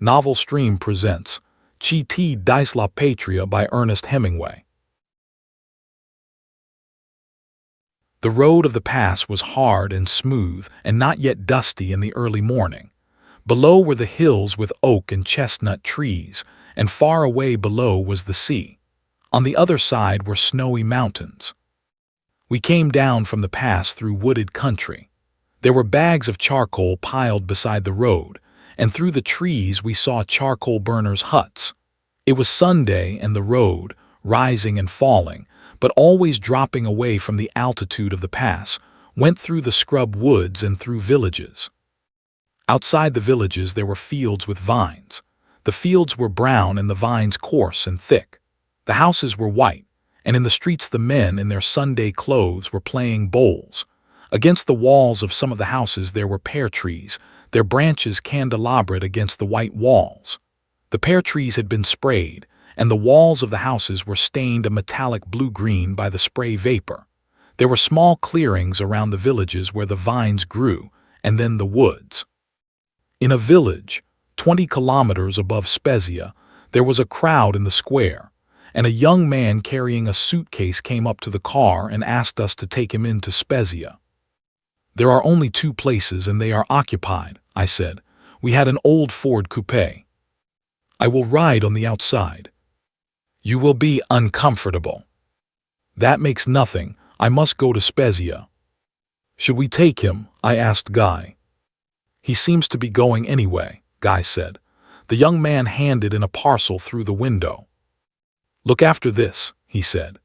Novel Stream presents Ti Dice La Patria by Ernest Hemingway. The road of the pass was hard and smooth and not yet dusty in the early morning. Below were the hills with oak and chestnut trees, and far away below was the sea. On the other side were snowy mountains. We came down from the pass through wooded country. There were bags of charcoal piled beside the road, and through the trees we saw charcoal burners' huts. It was Sunday, and the road, rising and falling, but always dropping away from the altitude of the pass, went through the scrub woods and through villages. Outside the villages there were fields with vines. The fields were brown and the vines coarse and thick. The houses were white, and in the streets the men in their Sunday clothes were playing bowls. Against the walls of some of the houses there were pear trees, their branches candelabraed against the white walls. The pear trees had been sprayed, and the walls of the houses were stained a metallic blue-green by the spray vapor. There were small clearings around the villages where the vines grew, and then the woods. In a village, 20 kilometers above Spezia, there was a crowd in the square, and a young man carrying a suitcase came up to the car and asked us to take him into Spezia. "There are only 2 places and they are occupied," I said. "We had an old Ford coupe." "I will ride on the outside." "You will be uncomfortable." "That makes nothing. I must go to Spezia." "Should we take him?" I asked Guy. "He seems to be going anyway," Guy said. The young man handed in a parcel through the window. "Look after this," he said.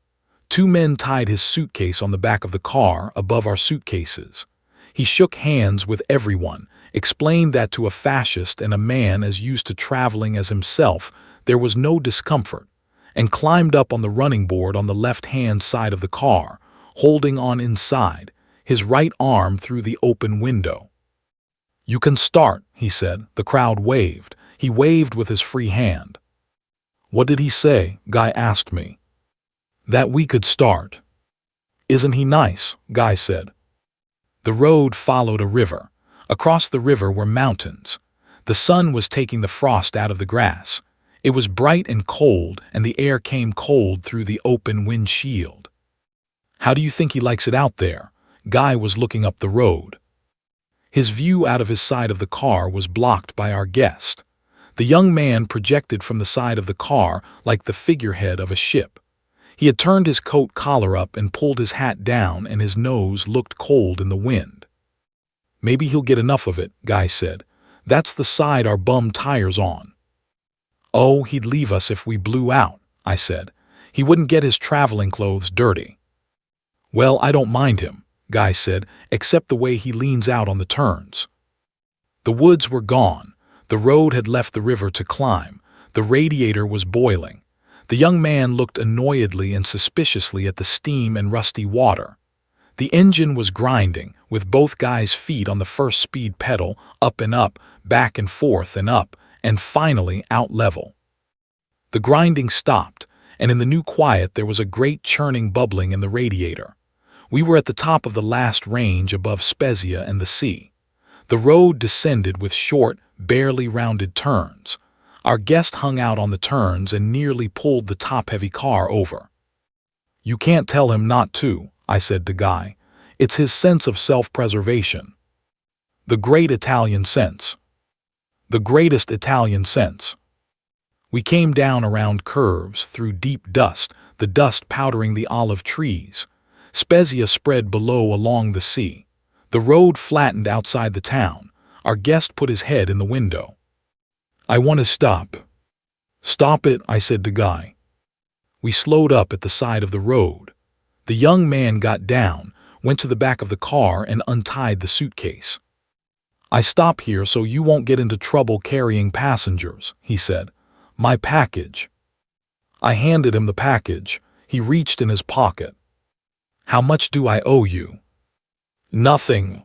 2 men tied his suitcase on the back of the car above our suitcases. He shook hands with everyone, explained that to a fascist and a man as used to traveling as himself there was no discomfort, and climbed up on the running board on the left-hand side of the car, holding on inside, his right arm through the open window. "You can start," he said. The crowd waved. He waved with his free hand. "What did he say?" Guy asked me. "That we could start." "Isn't he nice?" Guy said. The road followed a river. Across the river were mountains. The sun was taking the frost out of the grass. It was bright and cold, and the air came cold through the open windshield. "How do you think he likes it out there?" Guy was looking up the road. His view out of his side of the car was blocked by our guest. The young man projected from the side of the car like the figurehead of a ship. He had turned his coat collar up and pulled his hat down, and his nose looked cold in the wind. "Maybe he'll get enough of it," Guy said. "That's the side our bum tire's on." "Oh, he'd leave us if we blew out," I said. "He wouldn't get his traveling clothes dirty." "Well, I don't mind him," Guy said, "except the way he leans out on the turns." The woods were gone. The road had left the river to climb. The radiator was boiling. The young man looked annoyedly and suspiciously at the steam and rusty water. The engine was grinding, with both Guy's feet on the first speed pedal, up and up, back and forth and up, and finally out level. The grinding stopped, and in the new quiet there was a great churning bubbling in the radiator. We were at the top of the last range above Spezia and the sea. The road descended with short, barely rounded turns. Our guest hung out on the turns and nearly pulled the top-heavy car over. "You can't tell him not to," I said to Guy. "It's his sense of self-preservation. The great Italian sense. The greatest Italian sense." We came down around curves, through deep dust, the dust powdering the olive trees. Spezia spread below along the sea. The road flattened outside the town. Our guest put his head in the window. "I want to stop." "Stop it," I said to Guy. We slowed up at the side of the road. The young man got down, went to the back of the car and untied the suitcase. "I stop here so you won't get into trouble carrying passengers," he said. "My package." I handed him the package. He reached in his pocket. "How much do I owe you?" "Nothing."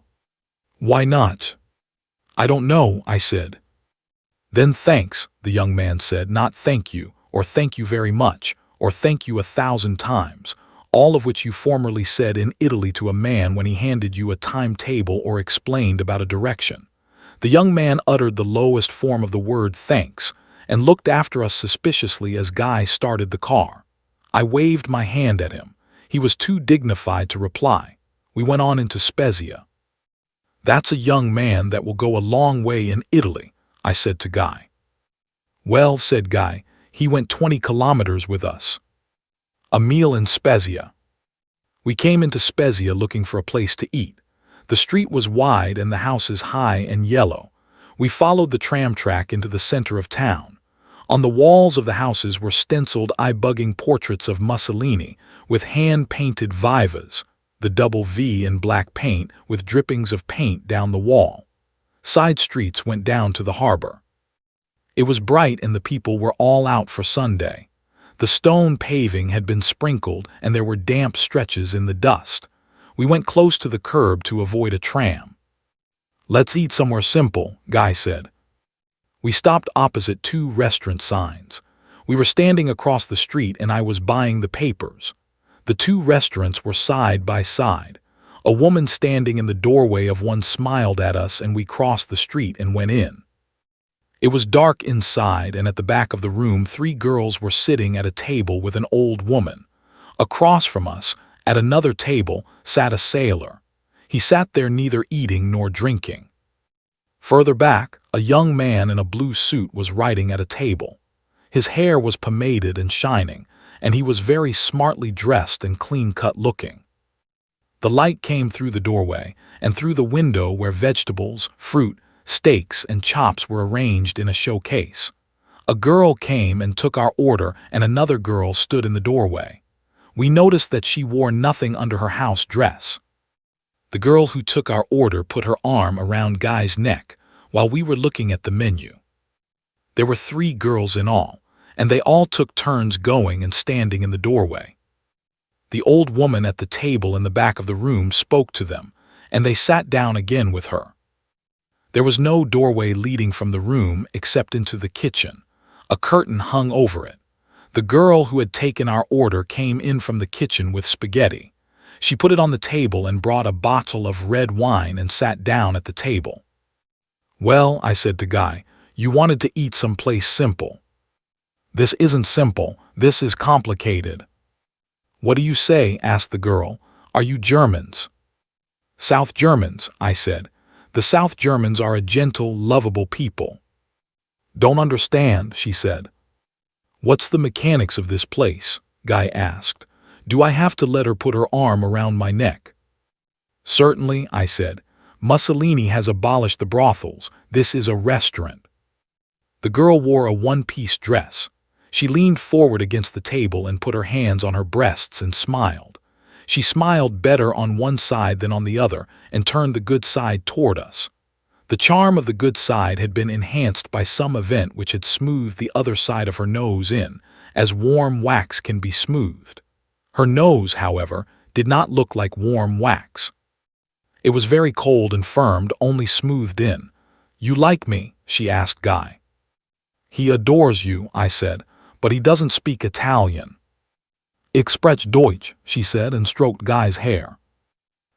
"Why not?" "I don't know," I said. "Then thanks," the young man said, "not thank you, or thank you very much, or thank you 1,000 times, all of which you formerly said in Italy to a man when he handed you a timetable or explained about a direction. The young man uttered the lowest form of the word thanks and looked after us suspiciously as Guy started the car. I waved my hand at him. He was too dignified to reply. We went on into Spezia. "That's a young man that will go a long way in Italy," I said to Guy. "Well," said Guy, "he went 20 kilometers with us." A meal in Spezia. We came into Spezia looking for a place to eat. The street was wide and the houses high and yellow. We followed the tram track into the center of town. On the walls of the houses were stenciled eye-bugging portraits of Mussolini with hand-painted vivas, the double V in black paint with drippings of paint down the wall. Side streets went down to the harbor. It was bright and the people were all out for Sunday. The stone paving had been sprinkled and there were damp stretches in the dust. We went close to the curb to avoid a tram. "Let's eat somewhere simple," Guy said. We stopped opposite 2 restaurant signs. We were standing across the street and I was buying the papers. The 2 restaurants were side by side. A woman standing in the doorway of one smiled at us and we crossed the street and went in. It was dark inside and at the back of the room 3 girls were sitting at a table with an old woman. Across from us, at another table, sat a sailor. He sat there neither eating nor drinking. Further back, a young man in a blue suit was writing at a table. His hair was pomaded and shining, and he was very smartly dressed and clean-cut looking. The light came through the doorway and through the window where vegetables, fruit, steaks, and chops were arranged in a showcase. A girl came and took our order and another girl stood in the doorway. We noticed that she wore nothing under her house dress. The girl who took our order put her arm around Guy's neck while we were looking at the menu. There were 3 girls in all, and they all took turns going and standing in the doorway. The old woman at the table in the back of the room spoke to them, and they sat down again with her. There was no doorway leading from the room except into the kitchen. A curtain hung over it. The girl who had taken our order came in from the kitchen with spaghetti. She put it on the table and brought a bottle of red wine and sat down at the table. "Well," I said to Guy, "you wanted to eat someplace simple." "This isn't simple, this is complicated." "What do you say?" asked the girl. "Are you Germans?" "South Germans," I said. "The South Germans are a gentle, lovable people." "Don't understand," she said. "What's the mechanics of this place?" Guy asked. "Do I have to let her put her arm around my neck?" "Certainly," I said. "Mussolini has abolished the brothels. This is a restaurant." The girl wore a one-piece dress. She leaned forward against the table and put her hands on her breasts and smiled. She smiled better on one side than on the other and turned the good side toward us. The charm of the good side had been enhanced by some event which had smoothed the other side of her nose in, as warm wax can be smoothed. Her nose, however, did not look like warm wax. It was very cold and firm, only smoothed in. "You like me?" she asked Guy. "He adores you," I said, "but he doesn't speak Italian." "Ich spreche Deutsch," she said and stroked Guy's hair.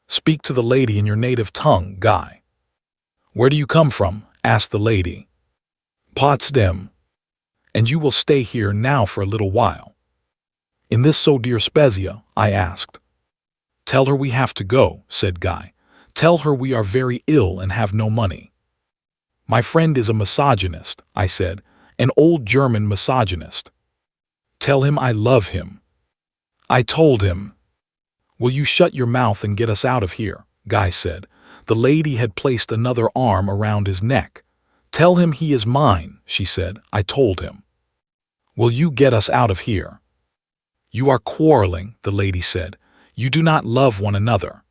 "Speak to the lady in your native tongue, Guy." "Where do you come from?" asked the lady. "Potsdam." "And you will stay here now for a little while?" "In this so dear Spezia?" I asked. "Tell her we have to go," said Guy. "Tell her we are very ill and have no money." "My friend is a misogynist," I said, "an old German misogynist." "Tell him I love him." I told him. "Will you shut your mouth and get us out of here?" Guy said. The lady had placed another arm around his neck. "Tell him he is mine," she said. I told him. "Will you get us out of here?" "You are quarreling," the lady said. "You do not love one another."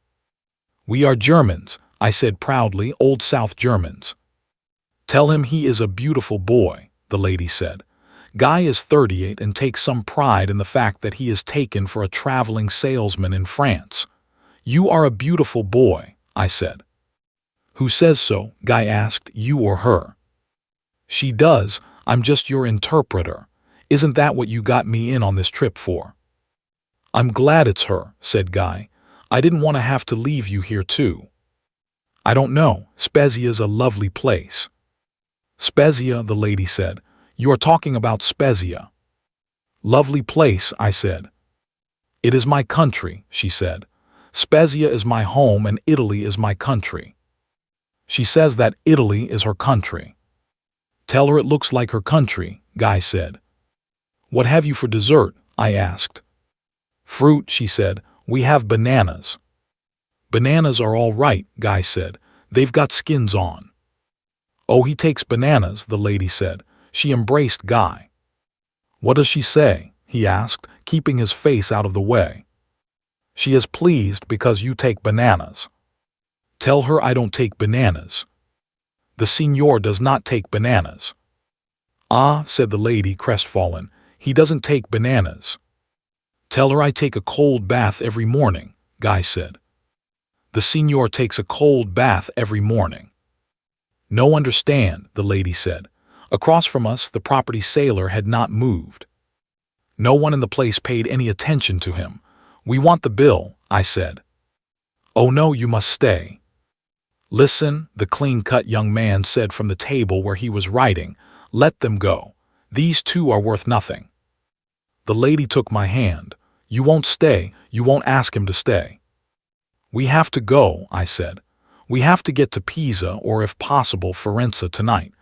"We are Germans," I said proudly, "old South Germans." "Tell him he is a beautiful boy," the lady said. Guy is 38 and takes some pride in the fact that he is taken for a traveling salesman in France. "You are a beautiful boy," I said. "Who says so?" Guy asked. "You or her?" "She does. I'm just your interpreter. Isn't that what you got me in on this trip for?" "I'm glad it's her," said Guy. "I didn't want to have to leave you here too." I don't know. Spezia's a lovely place. Spezia, the lady said. You are talking about Spezia. Lovely place, I said. It is my country, she said. Spezia is my home and Italy is my country. She says that Italy is her country. Tell her it looks like her country, Guy said. What have you for dessert? I asked. Fruit, she said. We have bananas. Bananas are all right, Guy said. They've got skins on. Oh, he takes bananas, the lady said. She embraced Guy. What does she say? He asked, keeping his face out of the way. She is pleased because you take bananas. Tell her I don't take bananas. The signor does not take bananas. Ah, said the lady, crestfallen, he doesn't take bananas. Tell her I take a cold bath every morning, Guy said. The signor takes a cold bath every morning. No understand, the lady said. Across from us, the property sailor had not moved. No one in the place paid any attention to him. We want the bill, I said. Oh no, you must stay. Listen, the clean-cut young man said from the table where he was writing. Let them go. These two are worth nothing. The lady took my hand. You won't stay, you won't ask him to stay. We have to go, I said. We have to get to Pisa or, if possible, Firenze tonight.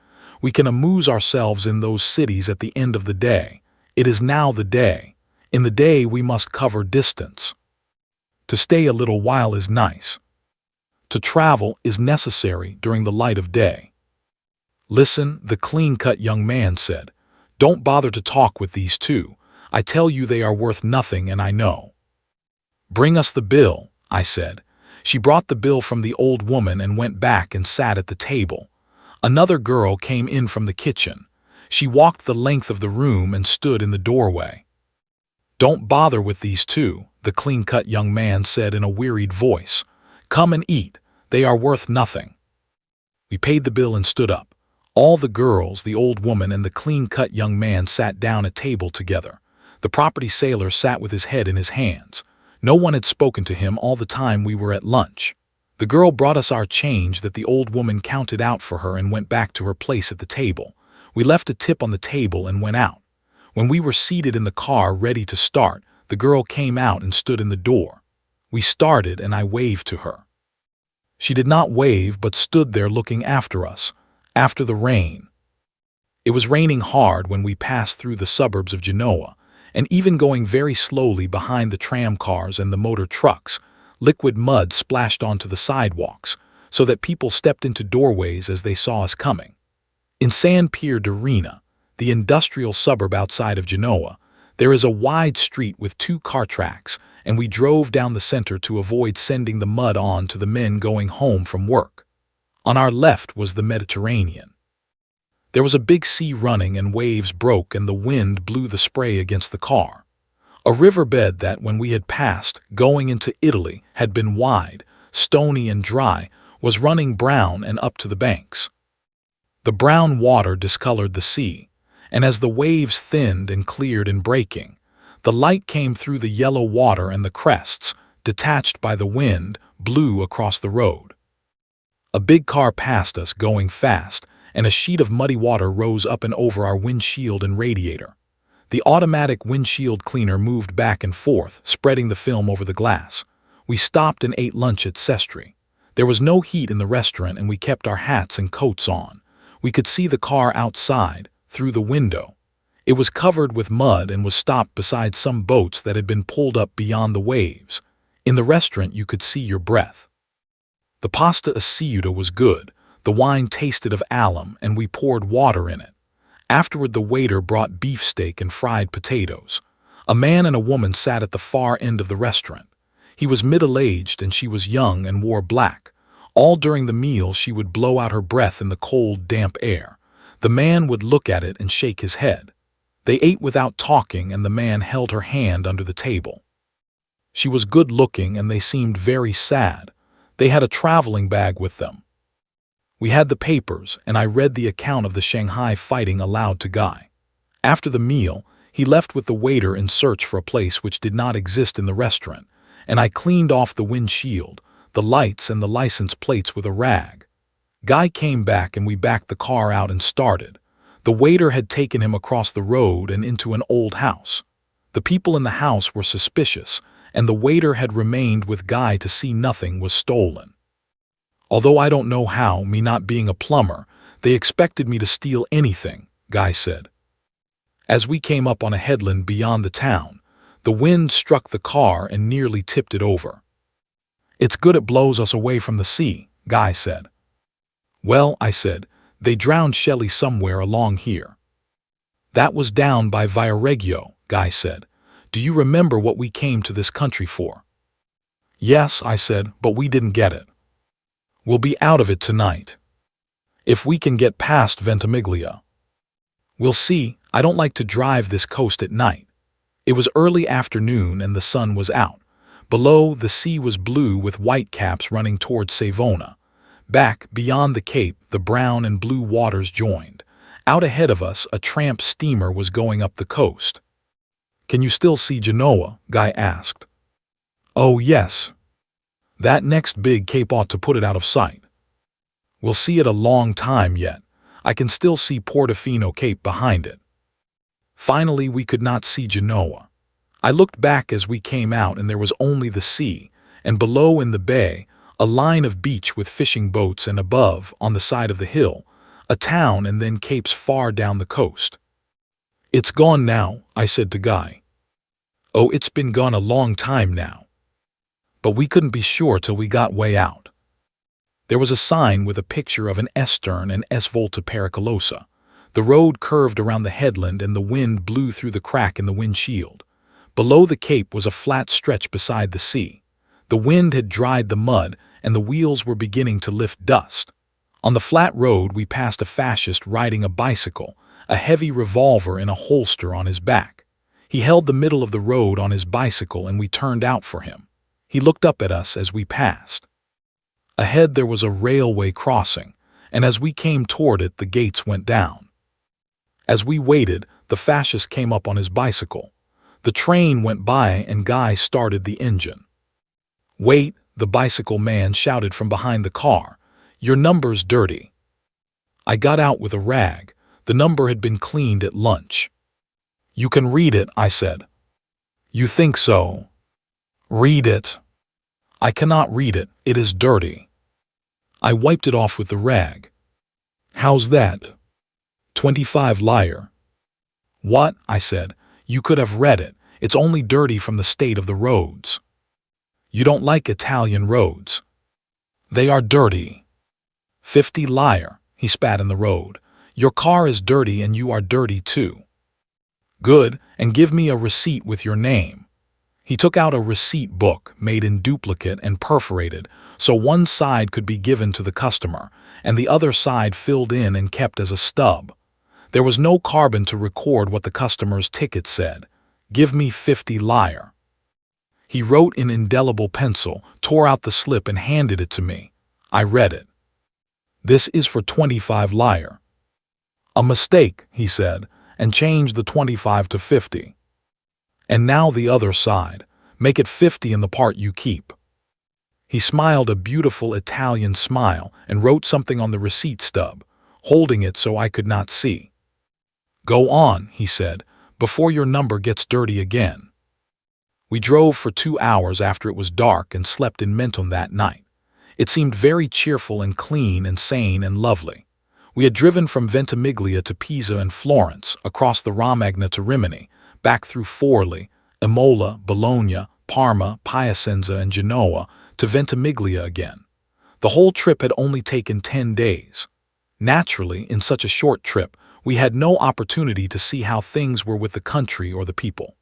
We can amuse ourselves in those cities at the end of the day. It is now the day. In the day we must cover distance. To stay a little while is nice. To travel is necessary during the light of day. Listen, the clean-cut young man said. Don't bother to talk with these two. I tell you they are worth nothing, and I know. Bring us the bill, I said. She brought the bill from the old woman and went back and sat at the table. Another girl came in from the kitchen. She walked the length of the room and stood in the doorway. Don't bother with these two, the clean-cut young man said in a wearied voice. Come and eat. They are worth nothing. We paid the bill and stood up. All the girls, the old woman, and the clean-cut young man sat down at table together. The property sailor sat with his head in his hands. No one had spoken to him all the time we were at lunch. The girl brought us our change that the old woman counted out for her and went back to her place at the table. We left a tip on the table and went out. When we were seated in the car ready to start, the girl came out and stood in the door. We started and I waved to her. She did not wave but stood there looking after us, after the rain. It was raining hard when we passed through the suburbs of Genoa, and even going very slowly behind the tram cars and the motor trucks, liquid mud splashed onto the sidewalks, so that people stepped into doorways as they saw us coming. In San Pier d'Arena, the industrial suburb outside of Genoa, there is a wide street with 2 car tracks, and we drove down the center to avoid sending the mud on to the men going home from work. On our left was the Mediterranean. There was a big sea running and waves broke and the wind blew the spray against the car. A riverbed that, when we had passed, going into Italy, had been wide, stony and dry, was running brown and up to the banks. The brown water discolored the sea, and as the waves thinned and cleared in breaking, the light came through the yellow water and the crests, detached by the wind, blew across the road. A big car passed us going fast, and a sheet of muddy water rose up and over our windshield and radiator. The automatic windshield cleaner moved back and forth, spreading the film over the glass. We stopped and ate lunch at Sestri. There was no heat in the restaurant and we kept our hats and coats on. We could see the car outside, through the window. It was covered with mud and was stopped beside some boats that had been pulled up beyond the waves. In the restaurant you could see your breath. The pasta asciutta was good. The wine tasted of alum and we poured water in it. Afterward the waiter brought beefsteak and fried potatoes. A man and a woman sat at the far end of the restaurant. He was middle-aged and she was young and wore black. All during the meal she would blow out her breath in the cold, damp air. The man would look at it and shake his head. They ate without talking and the man held her hand under the table. She was good-looking and they seemed very sad. They had a traveling bag with them. We had the papers, and I read the account of the Shanghai fighting aloud to Guy. After the meal, he left with the waiter in search for a place which did not exist in the restaurant, and I cleaned off the windshield. the lights and the license plates with a rag. Guy came back and we backed the car out and started. The waiter had taken him across the road and into an old house. The people in the house were suspicious, and the waiter had remained with Guy to see nothing was stolen. Although I don't know how, me not being a plumber, they expected me to steal anything, Guy said. As we came up on a headland beyond the town, the wind struck the car and nearly tipped it over. It's good it blows us away from the sea, Guy said. Well, I said, they drowned Shelley somewhere along here. That was down by Viareggio, Guy said. Do you remember what we came to this country for? Yes, I said, but we didn't get it. We'll be out of it tonight. If we can get past Ventimiglia. We'll see. I don't like to drive this coast at night. It was early afternoon and the sun was out. Below, the sea was blue with whitecaps running toward Savona. Back, beyond the cape, the brown and blue waters joined. Out ahead of us, a tramp steamer was going up the coast. Can you still see Genoa? Guy asked. Oh, yes. That next big cape ought to put it out of sight. We'll see it a long time yet. I can still see Portofino Cape behind it. Finally, we could not see Genoa. I looked back as we came out and there was only the sea, and below in the bay, a line of beach with fishing boats, and above, on the side of the hill, a town and then capes far down the coast. It's gone now, I said to Guy. Oh, it's been gone a long time now. But we couldn't be sure till we got way out. There was a sign with a picture of an S-stern and S-volta pericolosa. The road curved around the headland and the wind blew through the crack in the windshield. Below the cape was a flat stretch beside the sea. The wind had dried the mud and the wheels were beginning to lift dust. On the flat road we passed a fascist riding a bicycle, a heavy revolver in a holster on his back. He held the middle of the road on his bicycle and we turned out for him. He looked up at us as we passed. Ahead there was a railway crossing, and as we came toward it the gates went down. As we waited, the fascist came up on his bicycle. The train went by and Guy started the engine. Wait, the bicycle man shouted from behind the car. Your number's dirty. I got out with a rag. The number had been cleaned at lunch. You can read it, I said. You think so? Read it. I cannot read it. It is dirty. I wiped it off with the rag. How's that? 25 liar. What? I said. You could have read it. It's only dirty from the state of the roads. You don't like Italian roads. They are dirty. 50 liar, he spat in the road. Your car is dirty and you are dirty too. Good, and give me a receipt with your name. He took out a receipt book made in duplicate and perforated, so one side could be given to the customer, and the other side filled in and kept as a stub. There was no carbon to record what the customer's ticket said. Give me 50 liar. He wrote in indelible pencil, tore out the slip and handed it to me. I read it. This is for 25 liar. A mistake, he said, and changed the 25 to 50. And now the other side. Make it 50 in the part you keep. He smiled a beautiful Italian smile and wrote something on the receipt stub, holding it so I could not see. Go on, he said, before your number gets dirty again. We drove for 2 hours after it was dark and slept in Menton that night. It seemed very cheerful and clean and sane and lovely. We had driven from Ventimiglia to Pisa and Florence, across the Romagna to Rimini, back through Forli, Imola, Bologna, Parma, Piacenza, and Genoa, to Ventimiglia again. The whole trip had only taken 10 days. Naturally, in such a short trip, we had no opportunity to see how things were with the country or the people.